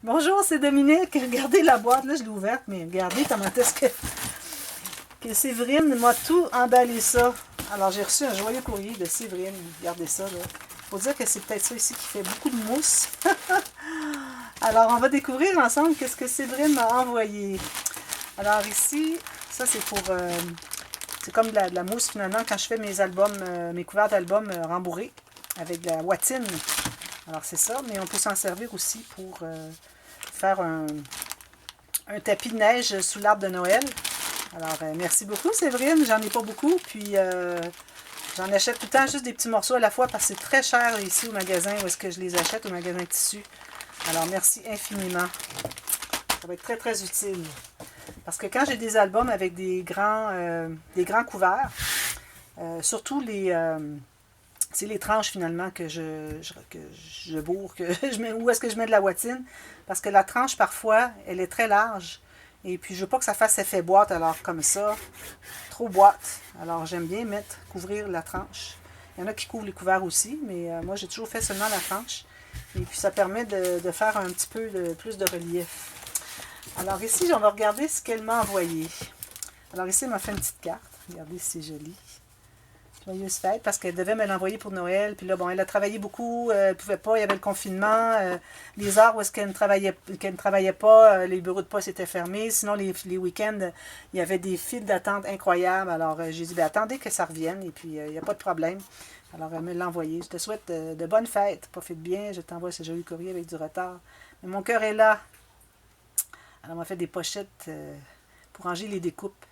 Bonjour, c'est Dominique. Regardez la boîte, là je l'ai ouverte, mais regardez comment est-ce que Séverine m'a tout emballé ça. Alors j'ai reçu un joyeux courrier de Séverine. Regardez ça, là. Faut dire que c'est peut-être ça ici qui fait beaucoup de mousse. Alors on va découvrir ensemble qu'est-ce que Séverine m'a envoyé. Alors ici, ça c'est pour... c'est comme de la mousse finalement quand je fais mes albums, mes couverts d'albums rembourrés avec de la watine. Alors c'est ça, mais on peut s'en servir aussi pour faire un tapis de neige sous l'arbre de Noël. Alors merci beaucoup Séverine, j'en ai pas beaucoup, puis j'en achète tout le temps juste des petits morceaux à la fois parce que c'est très cher ici au magasin où est-ce que je les achète, au magasin de tissus. Alors merci infiniment, ça va être très très utile. Parce que quand j'ai des albums avec des grands couverts, surtout c'est les tranches finalement que je bourre, où est-ce que je mets de la watine. Parce que la tranche parfois, elle est très large. Et puis je veux pas que ça fasse effet boîte, alors comme ça, trop boîte. Alors j'aime bien couvrir la tranche. Il y en a qui couvrent les couverts aussi, mais moi j'ai toujours fait seulement la tranche. Et puis ça permet de faire un petit peu plus de relief. Alors ici, on va regarder ce qu'elle m'a envoyé. Alors ici, elle m'a fait une petite carte. Regardez, c'est joli. Joyeuse fête, parce qu'elle devait me l'envoyer pour Noël. Puis là, bon, elle a travaillé beaucoup. Elle ne pouvait pas. Il y avait le confinement. Les heures où est-ce qu'elle ne travaillait pas, les bureaux de poste étaient fermés. Sinon, les week-ends, il y avait des files d'attente incroyables. Alors, j'ai dit, ben, attendez que ça revienne. Et puis, il n'y a pas de problème. Alors, elle me l'a envoyé. Je te souhaite de bonnes fêtes. Profite bien. Je t'envoie ce joli courrier avec du retard. Mais mon cœur est là. Alors, on m'a fait des pochettes pour ranger les découpes.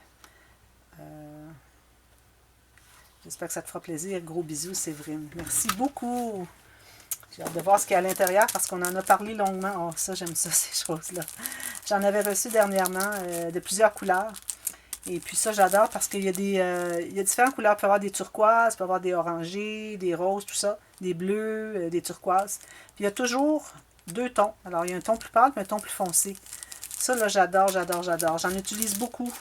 J'espère que ça te fera plaisir. Gros bisous, Séverine. Merci beaucoup. J'ai hâte de voir ce qu'il y a à l'intérieur parce qu'on en a parlé longuement. Oh, ça, j'aime ça, ces choses-là. J'en avais reçu dernièrement de plusieurs couleurs. Et puis ça, j'adore parce qu'il y a il y a différentes couleurs. Il peut y avoir des turquoises, il peut y avoir des orangés, des roses, tout ça. Des bleus, des turquoises. Puis il y a toujours deux tons. Alors, il y a un ton plus pâle et un ton plus foncé. Ça, là, j'adore, j'adore, j'adore. J'en utilise beaucoup.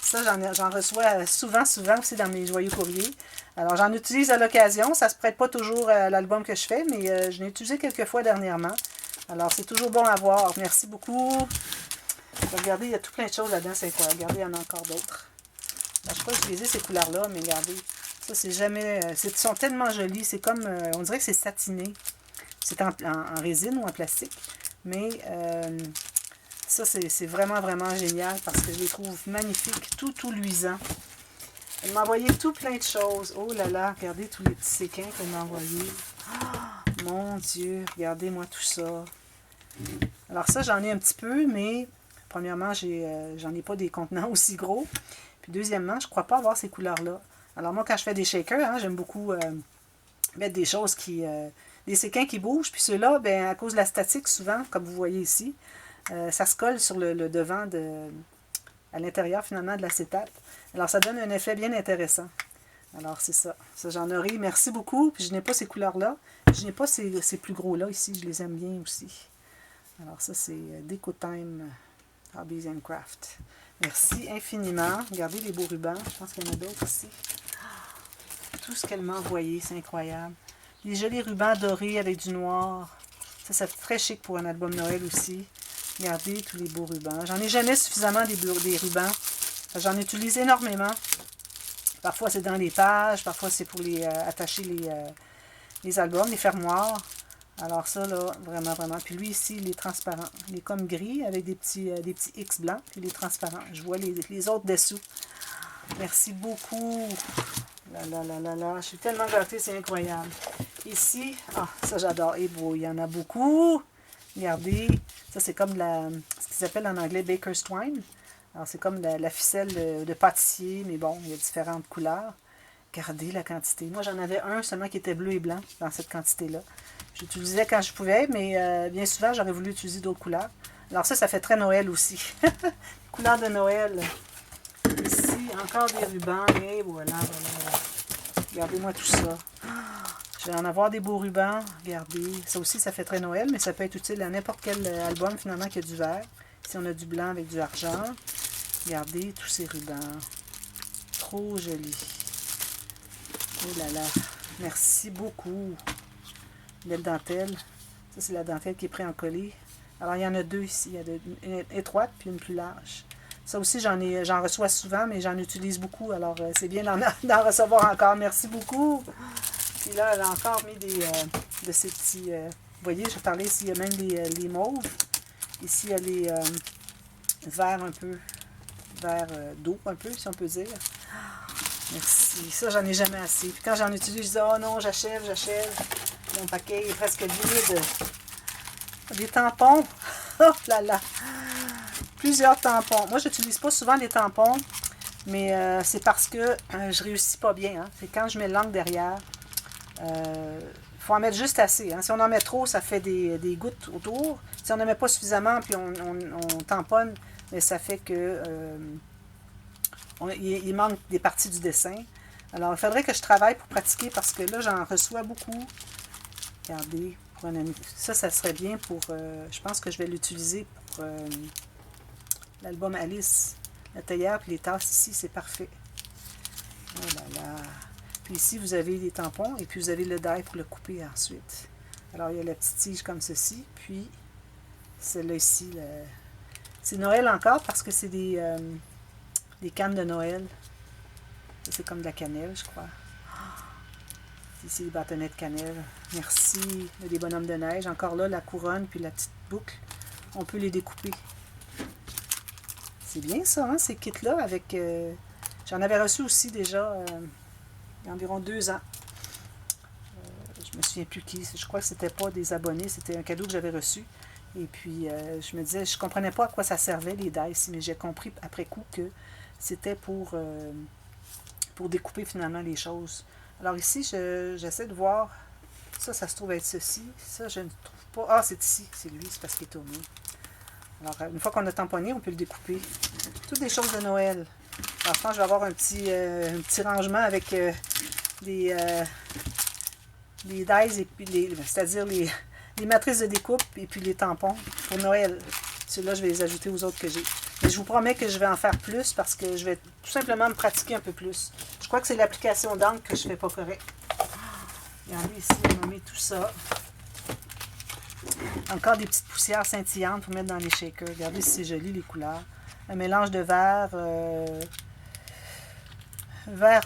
Ça, j'en reçois souvent aussi dans mes joyeux courriers. Alors, j'en utilise à l'occasion. Ça ne se prête pas toujours à l'album que je fais, mais je l'ai utilisé quelques fois dernièrement. Alors, c'est toujours bon à voir. Merci beaucoup. Regardez, il y a tout plein de choses là-dedans. C'est quoi? Regardez, il y en a encore d'autres. Je ne peux pas utiliser ces couleurs-là, mais regardez. Ça, c'est jamais... Ils sont tellement jolis. C'est comme... on dirait que c'est satiné. C'est en résine ou en plastique. Mais... ça, c'est vraiment, vraiment génial parce que je les trouve magnifiques, tout luisant. Elle m'a envoyé tout plein de choses. Oh là là, regardez tous les petits séquins qu'elle m'a envoyés. Oh, mon Dieu, regardez-moi tout ça. Alors ça, j'en ai un petit peu, mais premièrement, j'en ai pas des contenants aussi gros. Puis deuxièmement, je ne crois pas avoir ces couleurs-là. Alors moi, quand je fais des shakers, hein, j'aime beaucoup mettre des choses des séquins qui bougent. Puis ceux-là, ben, à cause de la statique, souvent, comme vous voyez ici, ça se colle sur le devant à l'intérieur finalement de l'acétate. Alors ça donne un effet bien intéressant. Alors c'est ça. Ça j'en aurai. Merci beaucoup. Puis je n'ai pas ces couleurs-là. Je n'ai pas ces plus gros-là ici. Je les aime bien aussi. Alors ça c'est Deco Time Hobbies and Craft. Merci infiniment. Regardez les beaux rubans. Je pense qu'il y en a d'autres ici. Tout ce qu'elle m'a envoyé, c'est incroyable. Les jolis rubans dorés avec du noir. Ça fait très chic pour un album Noël aussi. Regardez tous les beaux rubans. J'en ai jamais suffisamment des rubans. J'en utilise énormément. Parfois c'est dans les pages, parfois c'est pour attacher les albums, les fermoirs. Alors ça là, vraiment, vraiment. Puis lui ici, il est transparent. Il est comme gris avec des petits X blancs. Puis il est transparent. Je vois les autres dessous. Merci beaucoup. Là, là, là, là, là. Je suis tellement gâtée, c'est incroyable. Ici, ça j'adore. Et bon, il y en a beaucoup. Regardez, ça c'est comme ce qu'ils appellent en anglais Baker's Twine. Alors c'est comme la ficelle de pâtissier, mais bon, il y a différentes couleurs. Regardez la quantité. Moi j'en avais un seulement qui était bleu et blanc dans cette quantité-là. J'utilisais quand je pouvais, mais bien souvent j'aurais voulu utiliser d'autres couleurs. Alors ça fait très Noël aussi. Couleur de Noël. Ici, encore des rubans. Et voilà, voilà. Regardez-moi tout ça. Je vais en avoir des beaux rubans. Regardez. Ça aussi, ça fait très Noël, mais ça peut être utile à n'importe quel album, finalement, qui a du vert. Ici, on a du blanc avec du argent. Regardez tous ces rubans. Trop joli. Oh là là. Merci beaucoup. Belle dentelle. Ça, c'est la dentelle qui est pré-encollée. Alors, il y en a deux ici. Il y a une étroite puis une plus large. Ça aussi, j'en reçois souvent, mais j'en utilise beaucoup. Alors, c'est bien d'en recevoir encore. Merci beaucoup. Puis là, elle a encore mis de ces petits... vous voyez, je parlais ici, il y a même les mauves. Ici, il y a les verts un peu, vert d'eau un peu, si on peut dire. Merci. Ça, j'en ai jamais assez. Puis quand j'en utilise, je dis, oh non, j'achève. Mon paquet est presque vide. Des tampons. Oh là là. Plusieurs tampons. Moi, je n'utilise pas souvent les tampons, mais c'est parce que je réussis pas bien. Hein. C'est quand je mets l'angle derrière. Faut en mettre juste assez. Hein. Si on en met trop, ça fait des gouttes autour. Si on n'en met pas suffisamment, puis on tamponne, mais ça fait que il manque des parties du dessin. Alors, il faudrait que je travaille pour pratiquer parce que là, j'en reçois beaucoup. Regardez, pour un ami. Ça serait bien pour... je pense que je vais l'utiliser pour l'album Alice. La théière et les tasses ici, c'est parfait. Oh là là. Puis ici, vous avez les tampons et puis vous avez le die pour le couper ensuite. Alors, il y a la petite tige comme ceci. Puis, celle-là ici, c'est Noël encore parce que c'est des cannes de Noël. C'est comme de la cannelle, je crois. Ici, les bâtonnets de cannelle. Merci. Il y a des bonhommes de neige. Encore là, la couronne puis la petite boucle. On peut les découper. C'est bien ça, hein, ces kits-là. Avec, j'en avais reçu aussi déjà il y a environ 2 ans. Je me souviens plus qui. Je crois que c'était pas des abonnés. C'était un cadeau que j'avais reçu. Et puis, je me disais, je comprenais pas à quoi ça servait, les dice. Mais j'ai compris après coup que c'était pour découper finalement les choses. Alors ici, j'essaie de voir. Ça se trouve être ceci. Ça, je ne trouve pas. Ah, c'est ici. C'est lui, c'est parce qu'il est tourné. Alors, une fois qu'on a tamponné, on peut le découper. Toutes des choses de Noël. Alors, je pense que je vais avoir un petit rangement avec les dies et puis c'est-à-dire les matrices de découpe et puis les tampons pour Noël. Ceux-là, je vais les ajouter aux autres que j'ai. Mais je vous promets que je vais en faire plus parce que je vais tout simplement me pratiquer un peu plus. Je crois que c'est l'application d'encre que je ne fais pas correct. Regardez ici, on a mis tout ça. Encore des petites poussières scintillantes pour mettre dans les shakers. Regardez si c'est joli les couleurs. Un mélange de vert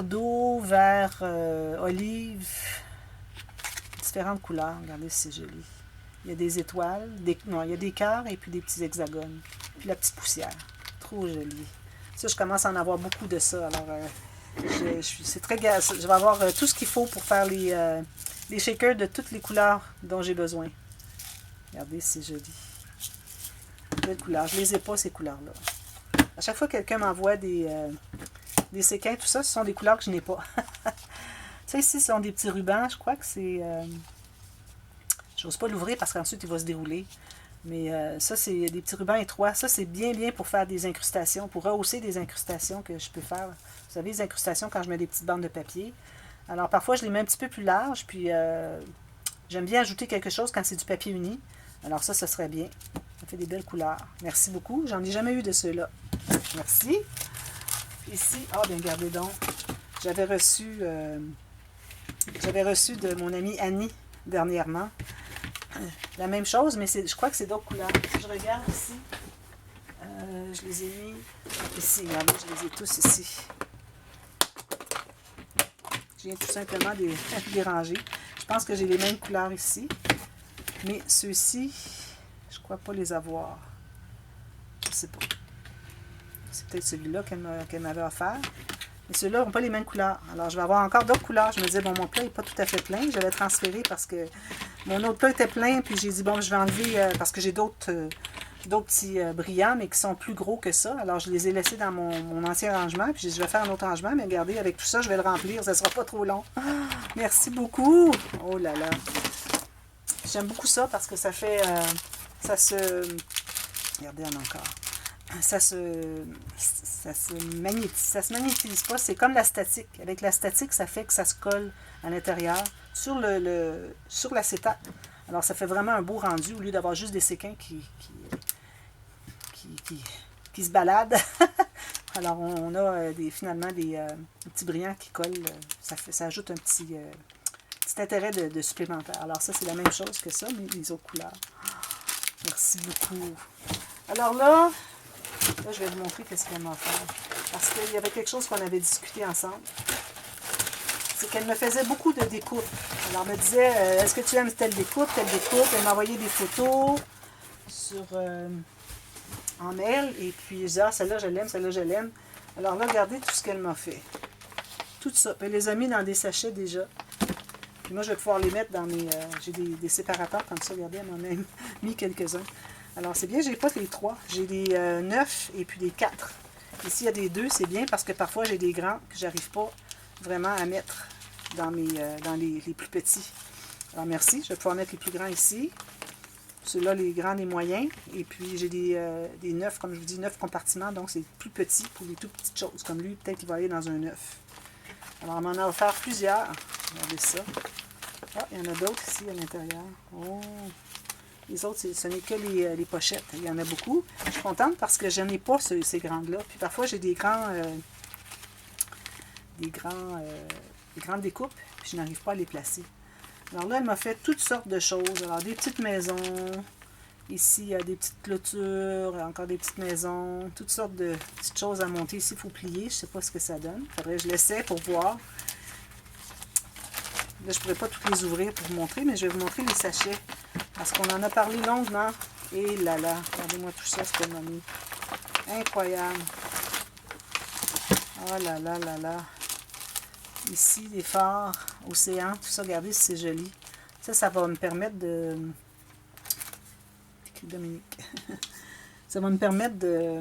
d'eau, vert olive. Différentes couleurs. Regardez si c'est joli. Il y a des étoiles, il y a des cœurs et puis des petits hexagones. Puis la petite poussière. Trop joli. Ça, je commence à en avoir beaucoup de ça. Alors, c'est très je vais avoir tout ce qu'il faut pour faire les shakers de toutes les couleurs dont j'ai besoin. Regardez, c'est joli. Belle couleur. Je ne les ai pas, ces couleurs-là. À chaque fois que quelqu'un m'envoie des séquins, tout ça, ce sont des couleurs que je n'ai pas. Ça, ici, ce sont des petits rubans. Je crois que c'est... je n'ose pas l'ouvrir parce qu'ensuite, il va se dérouler. Mais ça, c'est des petits rubans étroits. Ça, c'est bien pour faire des incrustations, pour rehausser des incrustations que je peux faire. Vous savez, les incrustations quand je mets des petites bandes de papier. Alors, parfois, je les mets un petit peu plus larges, puis j'aime bien ajouter quelque chose quand c'est du papier uni. Alors ça, ce serait bien. Ça fait des belles couleurs. Merci beaucoup. J'en ai jamais eu de ceux-là. Merci. Ici, bien, regardez donc. J'avais reçu de mon amie Annie dernièrement. La même chose, mais je crois que c'est d'autres couleurs. Si je regarde ici, je les ai mis ici. Regardez, je les ai tous ici. Je viens tout simplement de les ranger. Je pense que j'ai les mêmes couleurs ici. Mais ceux-ci, je ne crois pas les avoir. Je ne sais pas. C'est peut-être celui-là qu'elle m'avait offert. Mais ceux-là n'ont pas les mêmes couleurs. Alors, je vais avoir encore d'autres couleurs. Je me disais, bon, mon plat n'est pas tout à fait plein. Je l'ai transféré parce que mon autre plat était plein. Puis j'ai dit, bon, je vais enlever parce que j'ai d'autres petits brillants, mais qui sont plus gros que ça. Alors, je les ai laissés dans mon ancien rangement. Puis j'ai dit, je vais faire un autre rangement. Mais regardez, avec tout ça, je vais le remplir. Ça ne sera pas trop long. Merci beaucoup. Oh là là. J'aime beaucoup ça parce que ça fait... ça se... Regardez, il y en a encore. Ça se magnétise pas. C'est comme la statique. Avec la statique, ça fait que ça se colle à l'intérieur sur l'acétate. Alors, ça fait vraiment un beau rendu au lieu d'avoir juste des séquins qui se baladent. Alors, on a finalement des petits brillants qui collent. Ça ajoute un petit intérêt de supplémentaire. Alors, ça, c'est la même chose que ça, mais les autres couleurs. Merci beaucoup. Alors là, je vais vous montrer qu'est-ce qu'elle m'a offert. Parce qu'il y avait quelque chose qu'on avait discuté ensemble. C'est qu'elle me faisait beaucoup de découpes. Alors, elle me disait, est-ce que tu aimes telle découpe, telle découpe? Elle m'envoyait des photos sur, en mail. Et puis, je disais, ah, celle-là, je l'aime, celle-là, je l'aime. Alors là, regardez tout ce qu'elle m'a fait. Tout ça. Puis elle les a mis dans des sachets déjà. Puis moi, je vais pouvoir les mettre dans mes... j'ai des séparateurs comme ça. Regardez, elle m'en a même mis quelques-uns. Alors, c'est bien, j'ai pas les 3. J'ai des 9 et puis des 4. Ici, il y a des 2, c'est bien parce que parfois, j'ai des grands que j'arrive pas vraiment à mettre dans, dans les plus petits. Alors, merci. Je vais pouvoir mettre les plus grands ici. Ceux-là, les grands, les moyens. Et puis, j'ai des 9, comme je vous dis, 9 compartiments. Donc, c'est plus petit pour les tout petites choses. Comme lui, peut-être qu'il va aller dans un 9. Alors, on m'en a offert plusieurs. Regardez ça. Ah, il y en a d'autres ici à l'intérieur. Oh! Les autres, ce n'est que les pochettes. Il y en a beaucoup. Je suis contente parce que je n'en ai pas ces grandes-là. Puis parfois, j'ai des grandes découpes, puis je n'arrive pas à les placer. Alors là, elle m'a fait toutes sortes de choses. Alors, des petites maisons. Ici, il y a des petites clôtures, encore des petites maisons. Toutes sortes de petites choses à monter. Ici, il faut plier. Je ne sais pas ce que ça donne. Il faudrait que je l'essaie pour voir. Là, je ne pourrais pas toutes les ouvrir pour vous montrer, mais je vais vous montrer les sachets. Parce qu'on en a parlé longuement. Et là là, regardez-moi tout ça, ce qu'elle m'a mis. Incroyable. Oh là là là là. Ici, des phares, océan, tout ça, regardez si c'est joli. Ça va me permettre de... Dominique. Ça va me permettre de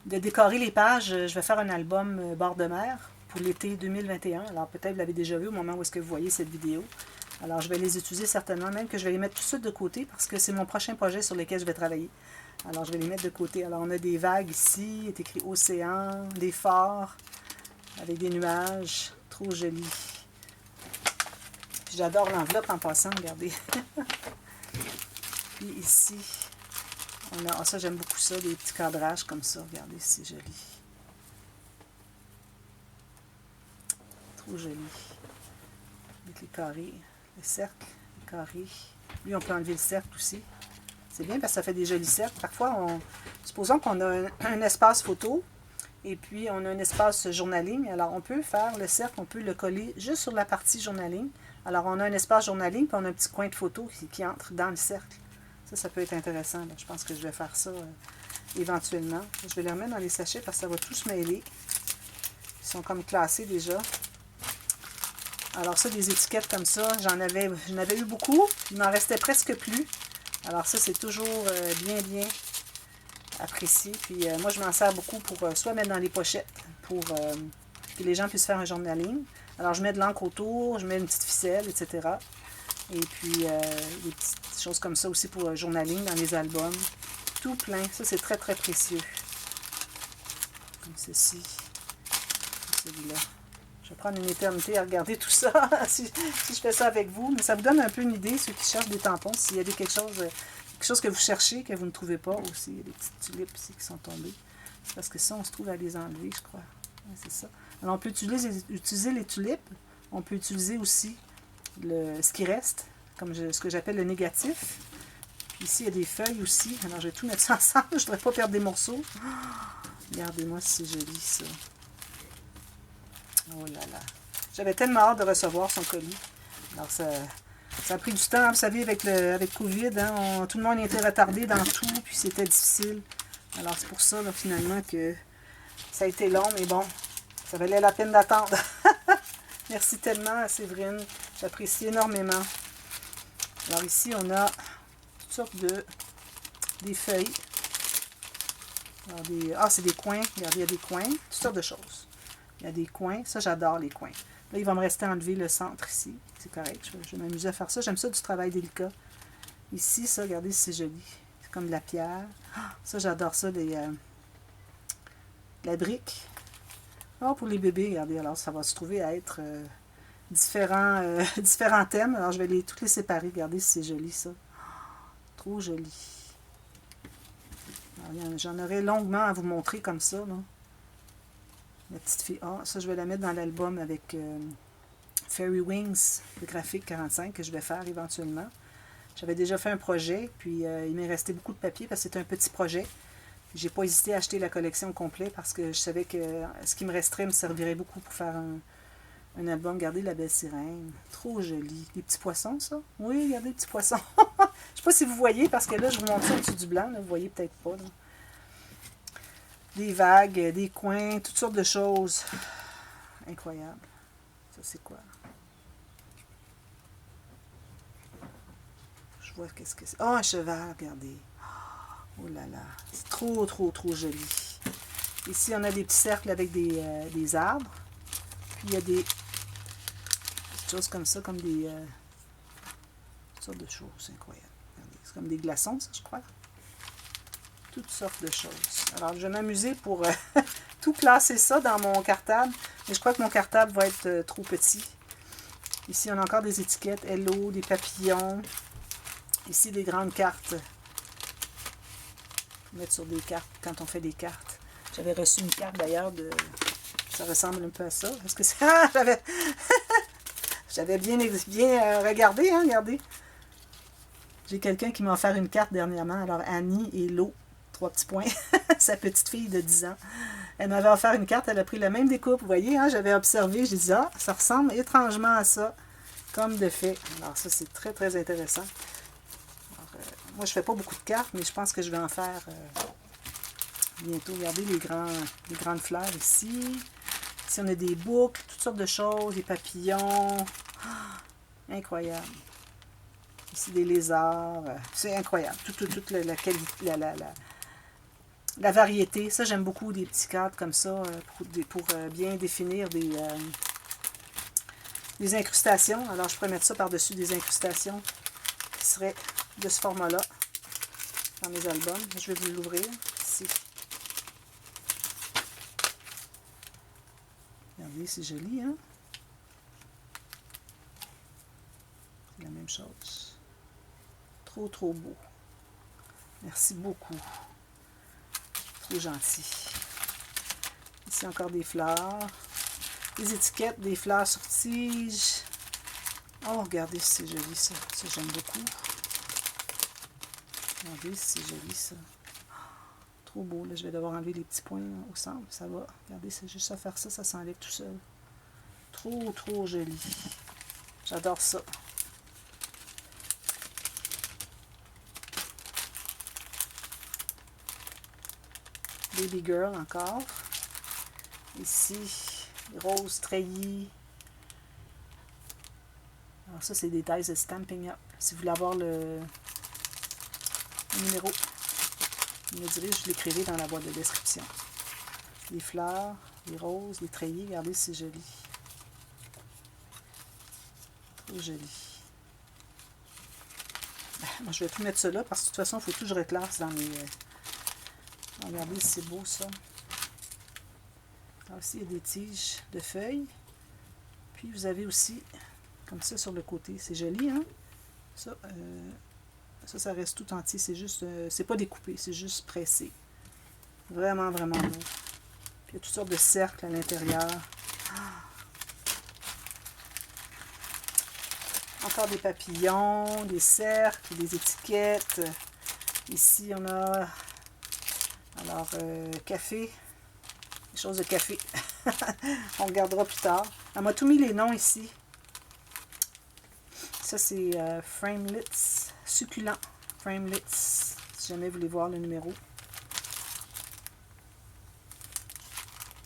décorer les pages. Je vais faire un album bord de mer pour l'été 2021. Alors peut-être vous l'avez déjà vu au moment où est-ce que vous voyez cette vidéo. Alors je vais les utiliser certainement, même que je vais les mettre tout de suite de côté parce que c'est mon prochain projet sur lequel je vais travailler. Alors je vais les mettre de côté. Alors on a des vagues ici, il est écrit océan, des phares avec des nuages. Trop joli. J'adore l'enveloppe en passant, regardez. Puis ici, on a, ça j'aime beaucoup ça, des petits cadrages comme ça, regardez, c'est joli. Trop joli. Avec les carrés, les cercles, les carrés. Lui, on peut enlever le cercle aussi. C'est bien parce que ça fait des jolis cercles. Parfois, supposons qu'on a un espace photo et puis on a un espace journaling. Alors, on peut faire le cercle, on peut le coller juste sur la partie journaling. Alors, on a un espace journaling puis on a un petit coin de photo qui entre dans le cercle. Ça peut être intéressant. Là. Je pense que je vais faire ça éventuellement. Je vais les remettre dans les sachets parce que ça va tout se mêler. Ils sont comme classés déjà. Alors ça, des étiquettes comme ça, j'en avais eu beaucoup. Il m'en restait presque plus. Alors ça, c'est toujours bien apprécié. Puis moi, je m'en sers beaucoup pour soit mettre dans les pochettes pour que les gens puissent faire un journaling. Alors je mets de l'encre autour, je mets une petite ficelle, etc. Et puis des petites choses comme ça aussi pour journaling dans les albums. Tout plein. Ça, c'est très précieux. Comme ceci. Celui-là. Je vais prendre une éternité à regarder tout ça si je fais ça avec vous. Mais ça vous donne un peu une idée, ceux qui cherchent des tampons, s'il y a quelque chose que vous cherchez, que vous ne trouvez pas aussi. Il y a des petites tulipes ici qui sont tombées. C'est parce que ça, on se trouve à les enlever, je crois. Ouais, c'est ça. Alors, on peut utiliser les tulipes. On peut utiliser aussi ce qui reste, comme ce que j'appelle le négatif. Ici, il y a des feuilles aussi. Alors, je vais tout mettre ça ensemble. Je ne voudrais pas perdre des morceaux. Regardez-moi si c'est joli, ça. Oh là là. J'avais tellement hâte de recevoir son colis. Alors, ça a pris du temps. Vous savez, avec Covid, hein, tout le monde était retardé dans tout, puis c'était difficile. Alors, c'est pour ça, là, finalement, que ça a été long, mais bon, ça valait la peine d'attendre. Merci tellement, Séverine. J'apprécie énormément. Alors, ici, on a toutes sortes des feuilles. Alors, c'est des coins. Regardez, il y a des coins. Toutes sortes de choses. Il y a des coins. Ça, j'adore les coins. Là, il va me rester à enlever le centre ici. C'est correct. Je vais m'amuser à faire ça. J'aime ça du travail délicat. Ici, ça, regardez, c'est joli. C'est comme de la pierre. Ça, j'adore ça, la brique. Oh, pour les bébés, regardez. Alors, ça va se trouver à être différents thèmes. Alors, je vais toutes les séparer. Regardez si c'est joli, ça. Trop joli. J'en aurai longuement à vous montrer comme ça, là. La petite fille. Ah, ça, je vais la mettre dans l'album avec Fairy Wings, le graphique 45 que je vais faire éventuellement. J'avais déjà fait un projet, puis il m'est resté beaucoup de papier parce que c'est un petit projet. J'ai pas hésité à acheter la collection complète parce que je savais que ce qui me resterait me servirait beaucoup pour faire un album. Regardez la belle sirène. Trop jolie. Les petits poissons, ça? Oui, regardez les petits poissons. Je sais pas si vous voyez parce que là, je vous montre ça au-dessus du blanc. Là, vous voyez peut-être pas. Là. Des vagues, des coins, toutes sortes de choses. Incroyable. Ça, c'est quoi? Je vois qu'est-ce que c'est. Oh, un cheval, regardez. Oh là là. C'est trop, trop, trop joli. Ici, on a des petits cercles avec des arbres. Puis, il y a des choses comme ça, comme des... toutes sortes de choses incroyables. Regardez, c'est comme des glaçons, ça, je crois. Toutes sortes de choses. Alors, je vais m'amuser pour tout classer ça dans mon cartable. Mais je crois que mon cartable va être trop petit. Ici, on a encore des étiquettes. Hello, des papillons. Ici, des grandes cartes. Mettre sur des cartes quand on fait des cartes. J'avais reçu une carte d'ailleurs de... Ça ressemble un peu à ça. Est-ce que c'est... Ah, j'avais bien regardé, hein, regardez. J'ai quelqu'un qui m'a offert une carte dernièrement. Alors, Annie et Lo, 3 petits points. Sa petite fille de 10 ans. Elle m'avait offert une carte, elle a pris la même découpe. Vous voyez, hein, j'avais observé, j'ai dit, ah, ça ressemble étrangement à ça. Comme de fait. Alors, ça, c'est très, très intéressant. Alors, moi, je ne fais pas beaucoup de cartes, mais je pense que je vais en faire bientôt. Regardez les grandes fleurs ici. Ici, on a des boucles, toutes sortes de choses, des papillons. Oh, incroyable. Ici, des lézards. C'est incroyable. Toute la qualité, la variété. Ça, j'aime beaucoup des petits cadres comme ça pour bien définir des incrustations. Alors, je pourrais mettre ça par-dessus des incrustations qui seraient de ce format-là dans mes albums. Je vais vous l'ouvrir ici. Regardez, c'est joli, hein? C'est la même chose. Trop, trop beau. Merci beaucoup. Trop gentil. Ici, encore des fleurs. Des étiquettes, des fleurs sur tige. Oh, regardez si c'est joli, ça. Ça, j'aime beaucoup. Regardez si c'est joli, ça. Trop beau. Là, je vais devoir enlever les petits points au centre. Ça va. Regardez, c'est juste à faire ça. Ça s'enlève tout seul. Trop, trop joli. J'adore ça. Baby Girl encore. Ici, rose treillis. Alors ça, c'est des tailles de Stampin' Up. Si vous voulez avoir le numéro, vous me direz, je l'écrirai dans la boîte de description. Les fleurs, les roses, les treillis. Regardez, c'est joli. Trop joli. Moi, je vais tout mettre ça là parce que de toute façon, il faut tout que je reclasse dans mes... Regardez, c'est beau ça. Alors ici, il y a des tiges de feuilles. Puis vous avez aussi, comme ça sur le côté. C'est joli, hein? Ça, ça reste tout entier. C'est juste, c'est pas découpé, c'est juste pressé. Vraiment, vraiment beau. Puis il y a toutes sortes de cercles à l'intérieur. Encore des papillons, des cercles, des étiquettes. Ici, on a... Alors, café, des choses de café. On regardera plus tard. Elle m'a tout mis les noms ici. Ça, c'est Framelits, succulent. Framelits, si jamais vous voulez voir le numéro.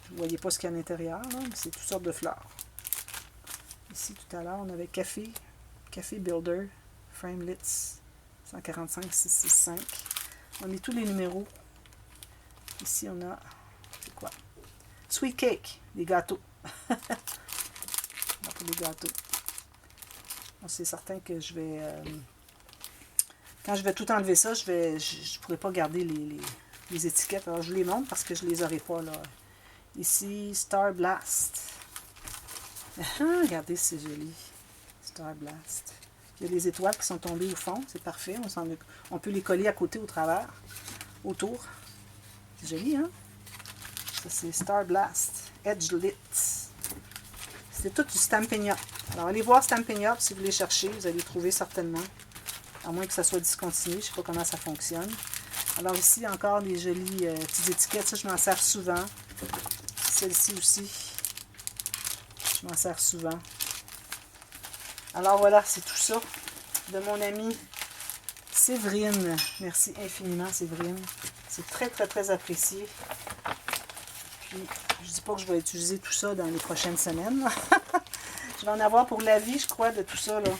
Vous ne voyez pas ce qu'il y a à l'intérieur, mais c'est toutes sortes de fleurs. Ici, tout à l'heure, on avait café Builder, Framelits, 145-665. On a mis tous les numéros. Ici, on a, c'est quoi? Sweet cake, des gâteaux. Pour les gâteaux. C'est certain que je vais... quand je vais tout enlever ça, je ne pourrai pas garder les étiquettes. Alors, je les montre parce que je ne les aurai pas, là. Ici, Star Blast. Regardez, c'est joli. Star Blast. Il y a les étoiles qui sont tombées au fond. C'est parfait. On peut les coller à côté, au travers, autour. C'est joli, hein? Ça, c'est Star Blast. Edgelit. C'est tout du Stampin' Up. Alors, allez voir Stampin' Up si vous voulez chercher. Vous allez trouver certainement. à moins que ça soit discontinué. Je ne sais pas comment ça fonctionne. Alors ici, encore des jolies petites étiquettes. Ça, je m'en sers souvent. Celle-ci aussi, je m'en sers souvent. Alors voilà, c'est tout ça de mon amie Séverine. Merci infiniment, Séverine. C'est très, très, très apprécié. Puis, je ne dis pas que je vais utiliser tout ça dans les prochaines semaines. Je vais en avoir pour la vie, je crois, de tout ça, là.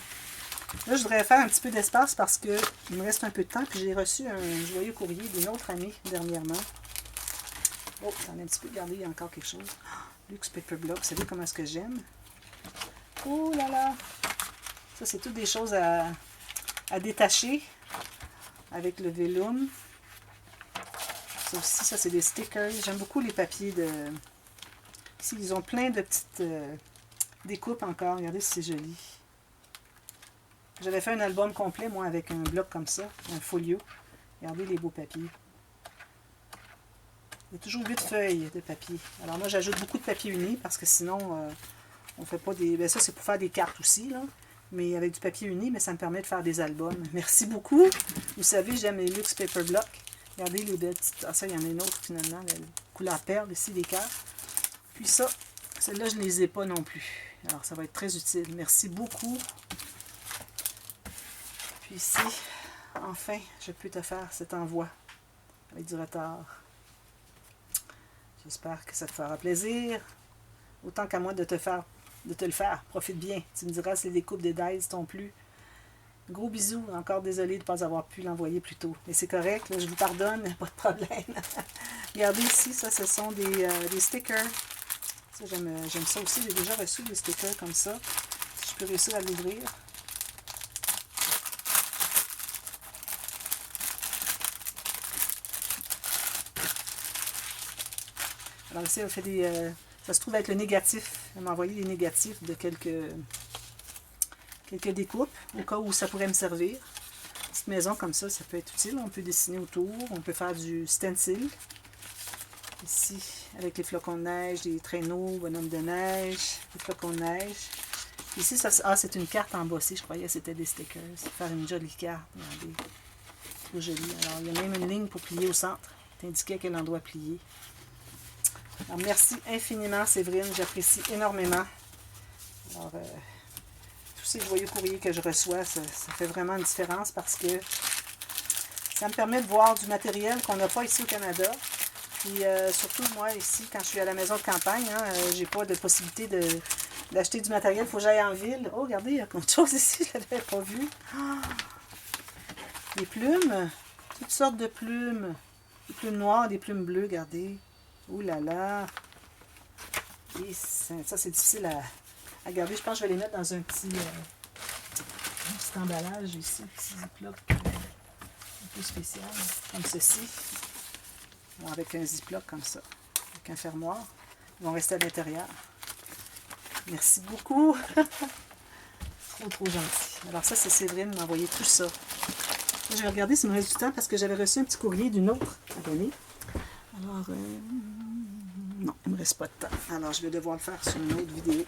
Là, je voudrais faire un petit peu d'espace parce que il me reste un peu de temps. Puis j'ai reçu un joyeux courrier d'une autre amie dernièrement. Oh, j'en ai un petit peu. Regardez, il y a encore quelque chose. Luxe Paper Block. Vous savez comment est-ce que j'aime? Oh là là! Ça, c'est toutes des choses à détacher avec le vélum. Ça aussi, ça, c'est des stickers. J'aime beaucoup les papiers de... Ici, ils ont plein de petites découpes encore. Regardez si c'est joli. J'avais fait un album complet, moi, avec un bloc comme ça, un folio. Regardez les beaux papiers. Il y a toujours 8 feuilles de papier. Alors moi, j'ajoute beaucoup de papier uni parce que sinon, on ne fait pas des... Ben ça, c'est pour faire des cartes aussi, là. Mais avec du papier uni, mais ça me permet de faire des albums. Merci beaucoup. Vous savez, j'aime les Luxe Paper Block. Regardez les belles petites... Ah, ça, il y en a une autre, finalement. La couleur perle, ici, les cartes. Puis ça, celle-là, je ne les ai pas non plus. Alors, ça va être très utile. Merci beaucoup. Puis ici, enfin, je peux te faire cet envoi avec du retard. J'espère que ça te fera plaisir. Autant qu'à moi de te le faire. Profite bien. Tu me diras si les découpes des dies t'ont plu. Gros bisous. Encore désolé de ne pas avoir pu l'envoyer plus tôt. Mais c'est correct, là, je vous pardonne, pas de problème. Regardez ici, ça, ce sont des stickers. Ça, j'aime ça aussi. J'ai déjà reçu des stickers comme ça. Si je peux réussir à l'ouvrir. Alors ici, elle fait des... ça se trouve être le négatif. Elle m'a envoyé des négatifs de quelques découpes, au cas où ça pourrait me servir. Une petite maison comme ça, ça peut être utile. On peut dessiner autour, on peut faire du stencil. Ici, avec les flocons de neige, des traîneaux, bonhommes de neige, des flocons de neige. Ici, c'est une carte embossée. Je croyais que c'était des stickers. Faire une jolie carte. Regardez. Trop joli. Alors, il y a même une ligne pour plier au centre. C'est indiqué à quel endroit plier. Alors, merci infiniment, Séverine. J'apprécie énormément. Alors, tous ces joyeux courriers que je reçois, ça fait vraiment une différence parce que ça me permet de voir du matériel qu'on n'a pas ici au Canada. Puis, surtout, moi, ici, quand je suis à la maison de campagne, j'ai pas de possibilité d'acheter du matériel. Il faut que j'aille en ville. Oh, regardez, il y a plein de choses ici, je ne l'avais pas vu. Oh, des plumes. Toutes sortes de plumes. Des plumes noires, des plumes bleues, regardez. Ouh là là! Et ça, c'est difficile à garder. Je pense que je vais les mettre dans un petit emballage ici, un petit ziploc un peu spécial, comme ceci. Ou avec un ziploc comme ça, avec un fermoir. Ils vont rester à l'intérieur. Merci beaucoup! Trop, trop gentil. Alors ça, c'est Séverine qui m'a envoyé tout ça. Là, je vais regarder si me reste du temps parce que j'avais reçu un petit courrier d'une autre abonnée. Alors, non, il ne me reste pas de temps. Alors, je vais devoir le faire sur une autre vidéo.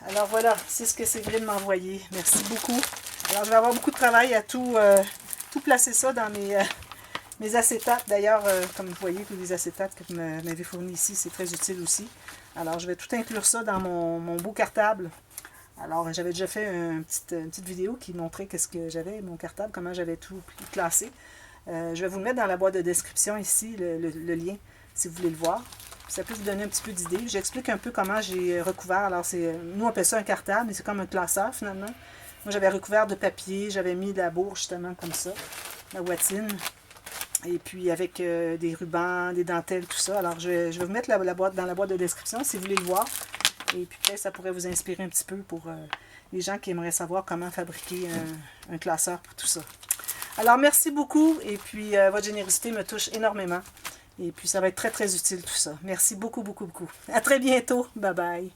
Alors, voilà, c'est ce que Séverine m'a envoyé. Merci beaucoup. Alors, je vais avoir beaucoup de travail à tout placer ça dans mes acétates. D'ailleurs, comme vous voyez, tous les acétates que vous m'avez fournis ici, c'est très utile aussi. Alors, je vais tout inclure ça dans mon beau cartable. Alors, j'avais déjà fait une petite vidéo qui montrait qu'est-ce que j'avais, mon cartable, comment j'avais tout classé. Je vais vous le mettre dans la boîte de description ici, le lien, si vous voulez le voir. Ça peut vous donner un petit peu d'idée. J'explique un peu comment j'ai recouvert. Alors, nous, on appelle ça un cartable, mais c'est comme un classeur, finalement. Moi, j'avais recouvert de papier, j'avais mis de la bourre, justement, comme ça, la ouatine. Et puis, avec des rubans, des dentelles, tout ça. Alors, je vais vous mettre la boîte dans la boîte de description, si vous voulez le voir. Et puis, peut-être, ça pourrait vous inspirer un petit peu pour les gens qui aimeraient savoir comment fabriquer un classeur pour tout ça. Alors, merci beaucoup. Et puis, votre générosité me touche énormément. Et puis, ça va être très, très utile tout ça. Merci beaucoup, beaucoup, beaucoup. À très bientôt. Bye bye.